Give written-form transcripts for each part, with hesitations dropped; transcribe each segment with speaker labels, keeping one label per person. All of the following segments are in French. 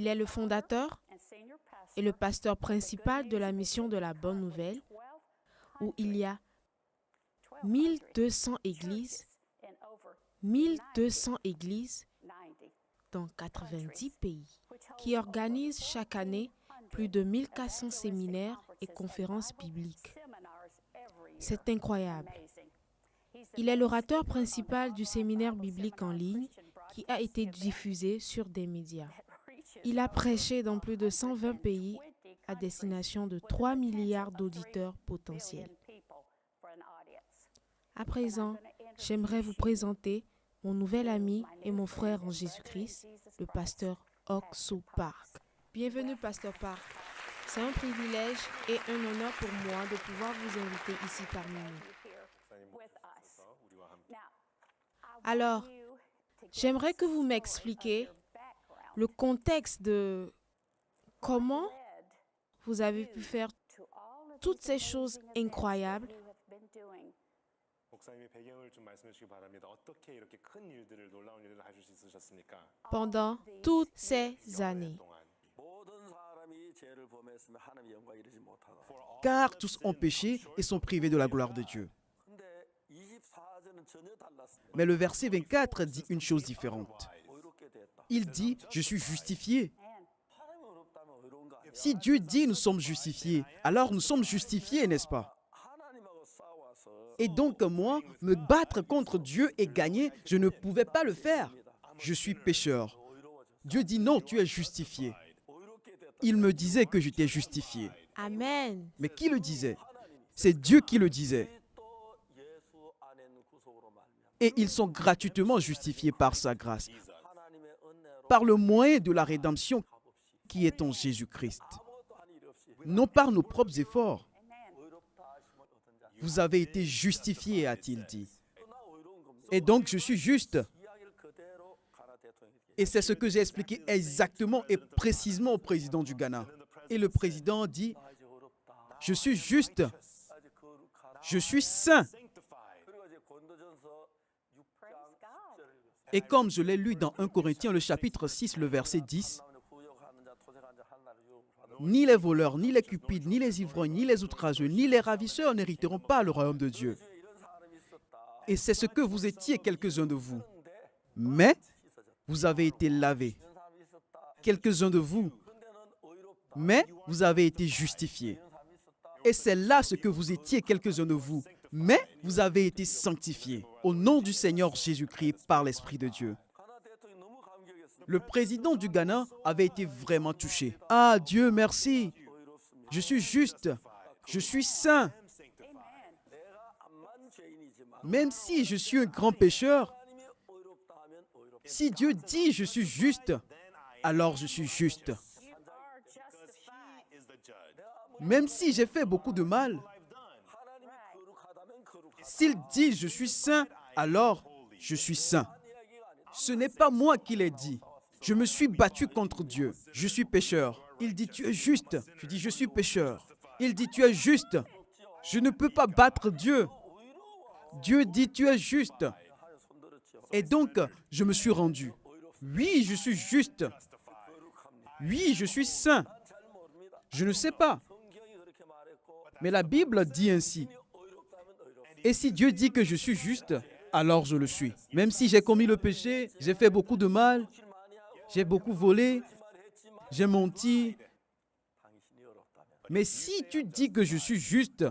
Speaker 1: Il est le fondateur et le pasteur principal de la mission de la Bonne Nouvelle, où il y a 1200 églises dans 90 pays, qui organisent chaque année plus de 1400 séminaires et conférences bibliques. C'est incroyable. Il est l'orateur principal du séminaire biblique en ligne qui a été diffusé sur des médias. Il a prêché dans plus de 120 pays à destination de 3 milliards d'auditeurs potentiels. À présent, j'aimerais vous présenter mon nouvel ami et mon frère en Jésus-Christ, le pasteur Ok-Soo Park. Bienvenue, pasteur Park. C'est un privilège et un honneur pour moi de pouvoir vous inviter ici parmi nous. Alors, j'aimerais que vous m'expliquiez le contexte de comment vous avez pu faire toutes ces choses incroyables pendant toutes ces années.
Speaker 2: Car tous ont péché et sont privés de la gloire de Dieu. Mais le verset 24 dit une chose différente. Il dit, je suis justifié. Si Dieu dit nous sommes justifiés, alors nous sommes justifiés, n'est-ce pas? Et donc moi, me battre contre Dieu et gagner, je ne pouvais pas le faire. Je suis pécheur. Dieu dit non, tu es justifié. Il me disait que j'étais justifié.
Speaker 1: Amen.
Speaker 2: Mais qui le disait? C'est Dieu qui le disait. Et ils sont gratuitement justifiés par sa grâce, par le moyen de la rédemption qui est en Jésus-Christ. Non par nos propres efforts. Vous avez été justifiés, a-t-il dit. Et donc je suis juste. Et c'est ce que j'ai expliqué exactement et précisément au président du Ghana. Et le président dit, je suis juste, je suis saint. Et comme je l'ai lu dans 1 Corinthiens, le chapitre 6, le verset 10, ni les voleurs, ni les cupides, ni les ivrognes, ni les outrageux, ni les ravisseurs n'hériteront pas le royaume de Dieu. Et c'est ce que vous étiez quelques-uns de vous. Mais vous avez été lavés. Quelques-uns de vous. Mais vous avez été justifiés. Et c'est là ce que vous étiez quelques-uns de vous. Mais vous avez été sanctifiés au nom du Seigneur Jésus-Christ par l'Esprit de Dieu. Le président du Ghana avait été vraiment touché. Ah Dieu, merci. Je suis juste. Je suis saint. Même si je suis un grand pécheur, si Dieu dit je suis juste, alors je suis juste. Même si j'ai fait beaucoup de mal, s'il dit je suis saint, alors je suis saint. Ce n'est pas moi qui l'ai dit. Je me suis battu contre Dieu. Je suis pécheur. Il dit tu es juste. Je dis je suis pécheur. Il dit tu es juste. Je ne peux pas battre Dieu. Dieu dit tu es juste. Et donc je me suis rendu. Oui, je suis juste. Oui, je suis saint. Je ne sais pas. Mais la Bible dit ainsi. Et si Dieu dit que je suis juste, alors je le suis. Même si j'ai commis le péché, j'ai fait beaucoup de mal, j'ai beaucoup volé, j'ai menti. Mais si tu dis que je suis juste,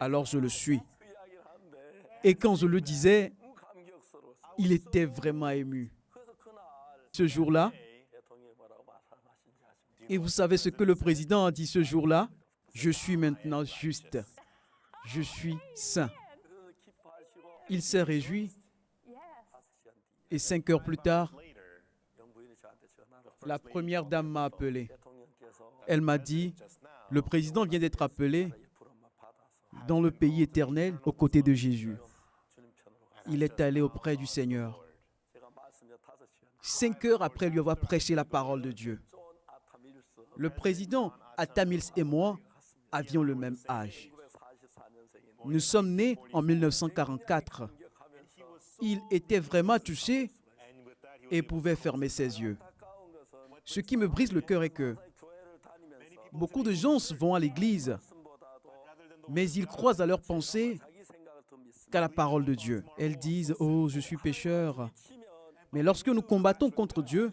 Speaker 2: alors je le suis. Et quand je le disais, il était vraiment ému. Ce jour-là, et vous savez ce que le président a dit ce jour-là? Je suis maintenant juste. Je suis saint. Il s'est réjoui. Et 5 heures plus tard, la première dame m'a appelé. Elle m'a dit, le président vient d'être appelé dans le pays éternel aux côtés de Jésus. Il est allé auprès du Seigneur. 5 heures après lui avoir prêché la parole de Dieu. Le président Atta Mills et moi avions le même âge. Nous sommes nés en 1944. Il était vraiment touché et pouvait fermer ses yeux. Ce qui me brise le cœur est que beaucoup de gens vont à l'église, mais ils croient à leurs pensées qu'à la parole de Dieu. Elles disent « Oh, je suis pécheur ». Mais lorsque nous combattons contre Dieu,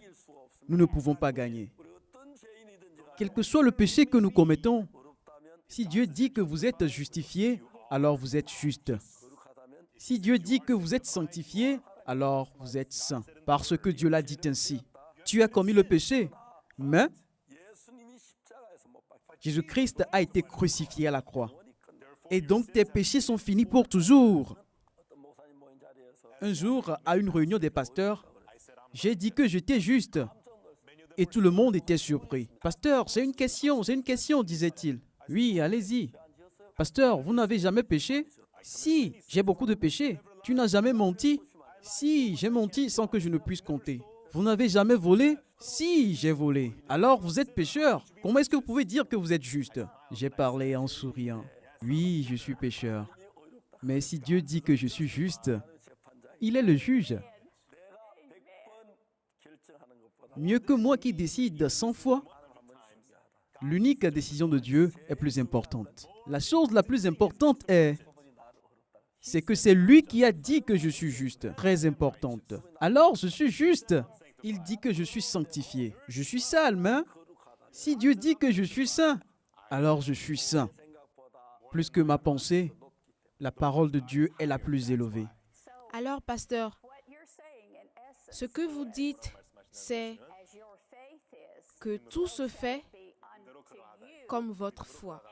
Speaker 2: nous ne pouvons pas gagner. Quel que soit le péché que nous commettons, si Dieu dit que vous êtes justifié, alors vous êtes juste. Si Dieu dit que vous êtes sanctifié, alors vous êtes saint. Parce que Dieu l'a dit ainsi. Tu as commis le péché, mais Jésus-Christ a été crucifié à la croix. Et donc tes péchés sont finis pour toujours. Un jour, à une réunion des pasteurs, j'ai dit que j'étais juste. Et tout le monde était surpris. « Pasteur, c'est une question, disait-il. « Oui, allez-y. »« Pasteur, vous n'avez jamais péché ?»« Si, j'ai beaucoup de péchés. »« Tu n'as jamais menti ?»« Si, j'ai menti sans que je ne puisse compter. »« Vous n'avez jamais volé ?»« Si, j'ai volé. »« Alors, vous êtes pécheur. Comment est-ce que vous pouvez dire que vous êtes juste ?» J'ai parlé en souriant. « Oui, je suis pécheur. Mais si Dieu dit que je suis juste, il est le juge. Mieux que moi qui décide 100 fois, l'unique décision de Dieu est plus importante. La chose la plus importante c'est que c'est lui qui a dit que je suis juste. Très importante. Alors, je suis juste. Il dit que je suis sanctifié. Je suis sale, mais si Dieu dit que je suis saint, alors je suis saint. Plus que ma pensée, la parole de Dieu est la plus élevée.
Speaker 1: Alors, pasteur, ce que vous dites, c'est que tout se fait comme votre foi.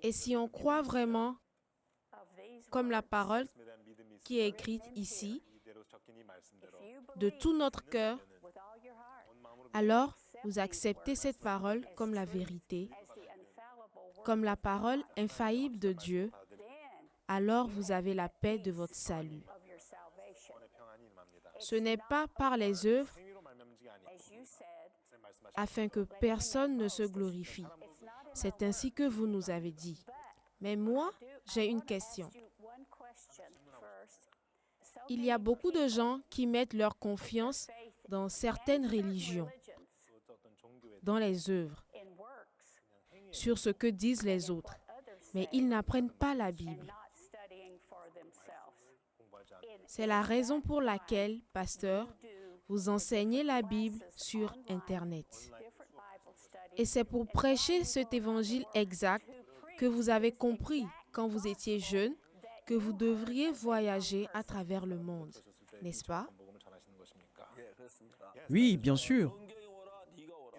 Speaker 1: Et si on croit vraiment comme la parole qui est écrite ici, de tout notre cœur, alors vous acceptez cette parole comme la vérité, comme la parole infaillible de Dieu, alors vous avez la paix de votre salut. Ce n'est pas par les œuvres afin que personne ne se glorifie. C'est ainsi que vous nous avez dit. Mais moi, j'ai une question. Il y a beaucoup de gens qui mettent leur confiance dans certaines religions, dans les œuvres, sur ce que disent les autres, mais ils n'apprennent pas la Bible. C'est la raison pour laquelle, pasteur, vous enseignez la Bible sur Internet. Et c'est pour prêcher cet évangile exact que vous avez compris quand vous étiez jeune que vous devriez voyager à travers le monde, n'est-ce pas?
Speaker 2: Oui, bien sûr.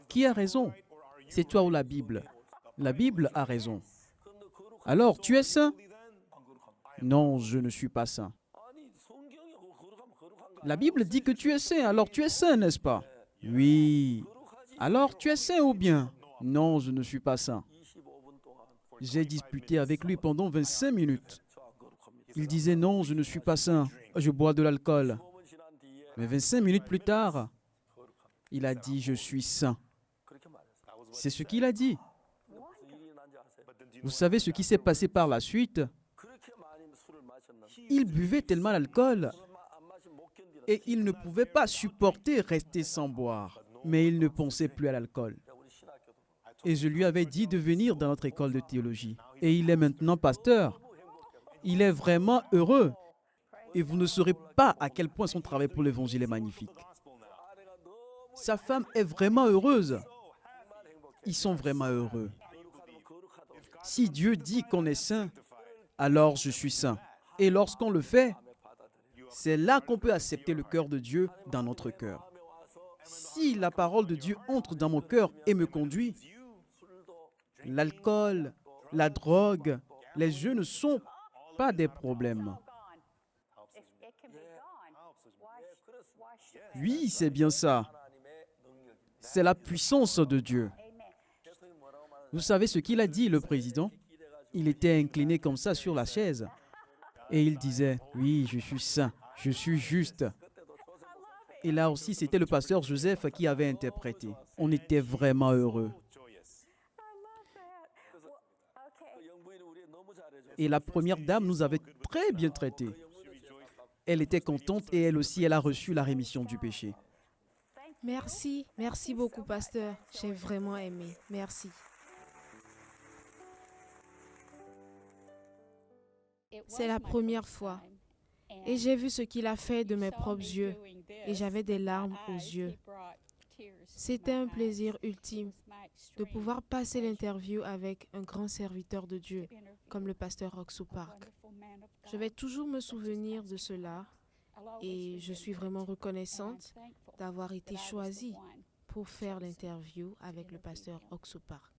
Speaker 2: Qui a raison? C'est toi ou la Bible? La Bible a raison. Alors, tu es saint? Non, je ne suis pas saint. La Bible dit que tu es saint, alors tu es saint, n'est-ce pas? Oui. Alors, tu es saint ou bien? Non, je ne suis pas saint. J'ai disputé avec lui pendant 25 minutes. Il disait non, je ne suis pas saint, je bois de l'alcool. Mais 25 minutes plus tard, il a dit je suis saint. C'est ce qu'il a dit. Vous savez ce qui s'est passé par la suite? Il buvait tellement l'alcool et il ne pouvait pas supporter rester sans boire. Mais il ne pensait plus à l'alcool. Et je lui avais dit de venir dans notre école de théologie. Et il est maintenant pasteur. Il est vraiment heureux. Et vous ne saurez pas à quel point son travail pour l'évangile est magnifique. Sa femme est vraiment heureuse. Ils sont vraiment heureux. Si Dieu dit qu'on est saint, alors je suis saint. Et lorsqu'on le fait, c'est là qu'on peut accepter le cœur de Dieu dans notre cœur. Si la parole de Dieu entre dans mon cœur et me conduit, l'alcool, la drogue, les jeux ne sont pas des problèmes. Oui, c'est bien ça. C'est la puissance de Dieu. Vous savez ce qu'il a dit, le président? Il était incliné comme ça sur la chaise. Et il disait, oui, je suis saint, je suis juste. Et là aussi, c'était le pasteur Joseph qui avait interprété. On était vraiment heureux. Et la première dame nous avait très bien traités. Elle était contente et elle aussi, elle a reçu la rémission du péché.
Speaker 1: Merci, merci beaucoup, pasteur. J'ai vraiment aimé. Merci. C'est la première fois. Et j'ai vu ce qu'il a fait de mes propres yeux. Et j'avais des larmes aux yeux. C'était un plaisir ultime de pouvoir passer l'interview avec un grand serviteur de Dieu, comme le pasteur Oxo Park. Je vais toujours me souvenir de cela et je suis vraiment reconnaissante d'avoir été choisie pour faire l'interview avec le pasteur Oxo Park.